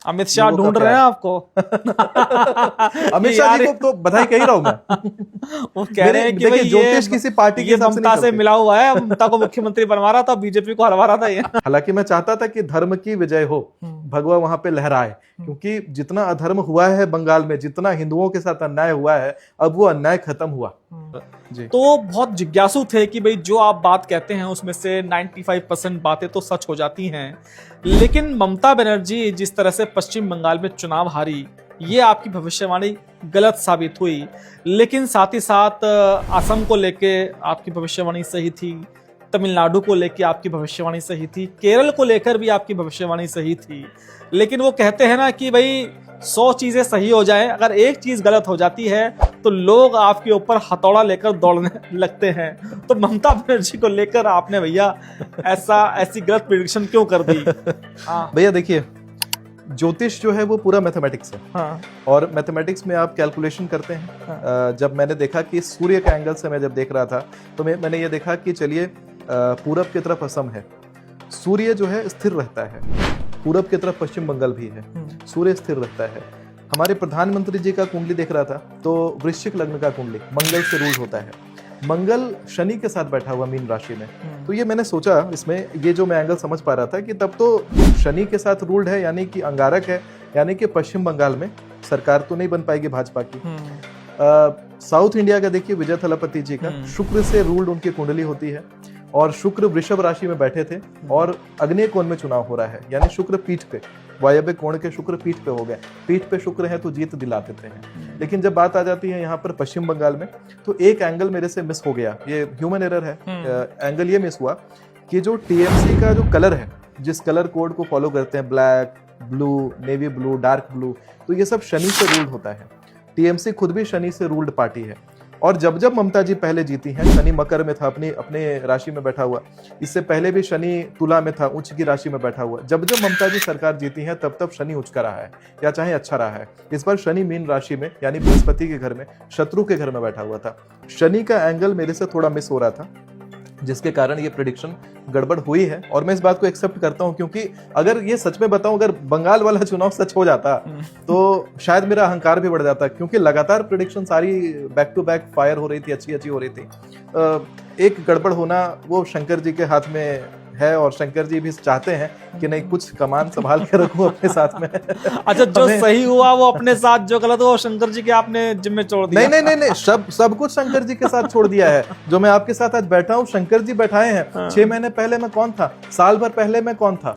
अमित शाह ढूंढ रहे हैं आपको। अमित शाह जी को तो बधाई कह ही रहा हूं मैं। वो कह रहे हैं कि भाई ज्योतिष किसी पार्टी के हिसाब से ममता से मिला हुआ है, ममता को मुख्यमंत्री बनवा रहा था, बीजेपी को हरवा रहा था ये। हालांकि मैं चाहता था कि धर्म की विजय हो, भगवा वहां पे लहराए, क्योंकि जितना अधर्म हुआ है बंगाल में, जितना हिंदुओं के साथ अन्याय हुआ है, अब वो अन्याय खत्म हुआ जी। तो बहुत जिज्ञासु थे कि भाई जो आप बात कहते हैं उसमें से 95% बातें तो सच हो जाती हैं, लेकिन ममता बनर्जी जिस तरह से पश्चिम बंगाल में चुनाव हारी, ये आपकी भविष्यवाणी गलत साबित हुई। लेकिन साथ ही साथ असम को लेके आपकी भविष्यवाणी सही थी, तमिलनाडु को लेके आपकी भविष्यवाणी सही थी, केरल को लेकर भी आपकी भविष्यवाणी सही थी। लेकिन वो कहते हैं ना कि भाई 100 चीजें सही हो जाएं, अगर एक चीज गलत हो जाती है तो लोग आपके ऊपर हथौड़ा लेकर दौड़ने लगते हैं। तो ममता बनर्जी को लेकर आपने भैया ऐसी गलत प्रेडिक्शन क्यों कर दी? भैया देखिए, ज्योतिष जो है वो पूरा मैथमेटिक्स है। हाँ। और मैथमेटिक्स में आप कैलकुलेशन करते हैं। हाँ। जब मैंने देखा कि सूर्य के एंगल से मैं जब देख रहा था तो मैंने ये देखा कि चलिए पूरब की तरफ असम है, सूर्य जो है स्थिर रहता है, पूरब की तरफ पश्चिम बंगाल भी है, सूर्य स्थिर रहता है। हमारे प्रधानमंत्री जी का कुंडली देख रहा था तो वृश्चिक लग्न का कुंडली मंगल से रूल होता है, मंगल शनि के साथ बैठा हुआ मीन राशि में। तो ये मैंने सोचा, इसमें ये जो मैं एंगल समझ पा रहा था कि तब तो शनि के साथ रूल्ड है, यानी कि अंगारक है, यानी कि पश्चिम बंगाल में सरकार तो नहीं बन पाएगी भाजपा की। साउथ इंडिया का देखिए विजय थलापति जी का शुक्र से रूल्ड उनकी कुंडली होती है, और शुक्र वृषभ राशि में बैठे थे और अग्नेय कोण में चुनाव हो रहा है, यानी शुक्र पीठ पे, वायव्य कोण के शुक्र पीठ पे हो गए। पीठ पे शुक्र है तो जीत दिला देते हैं। लेकिन जब बात आ जाती है यहाँ पर पश्चिम बंगाल में, तो एक एंगल मेरे से मिस हो गया, ये ह्यूमन एरर है। एंगल ये मिस हुआ कि जो टीएमसी का जो कलर है, जिस कलर कोड को फॉलो करते हैं, black, blue, navy blue, dark blue, तो ये सब शनि से रूल्ड होता है। टीएमसी खुद भी शनि से रूल्ड पार्टी है। और जब जब ममता जी पहले जीती हैं, शनि मकर में था, अपने राशि में बैठा हुआ, इससे पहले भी शनि तुला में था, उच्च की राशि में बैठा हुआ। जब जब ममता जी सरकार जीती है तब तब शनि उच्च का रहा है, या चाहे अच्छा रहा है। इस बार शनि मीन राशि में, यानी बृहस्पति के घर में, शत्रु के घर में बैठा हुआ था। शनि का एंगल मेरे से थोड़ा मिस हो रहा था, जिसके कारण ये प्रेडिक्शन गड़बड़ हुई है। और मैं इस बात को एक्सेप्ट करता हूं, क्योंकि अगर ये सच में बताऊं, अगर बंगाल वाला चुनाव सच हो जाता तो शायद मेरा अहंकार भी बढ़ जाता, क्योंकि लगातार प्रेडिक्शन सारी बैक टू बैक फायर हो रही थी, अच्छी हो रही थी। एक गड़बड़ होना वो शंकर जी के हाथ में है, और शंकर जी भी चाहते हैं कि नहीं, कुछ कमान संभाल के रखूं अपने साथ में। अच्छा, जो सही हुआ वो अपने साथ, जो गलत हुआ शंकर जी के आपने जिम्मे छोड़ दिया? नहीं, सब कुछ शंकर जी के साथ छोड़ दिया है। जो मैं आपके साथ आज बैठा हूँ, शंकर जी बैठाए हैं। 6 महीने पहले मैं कौन था, साल भर पहले मैं कौन था।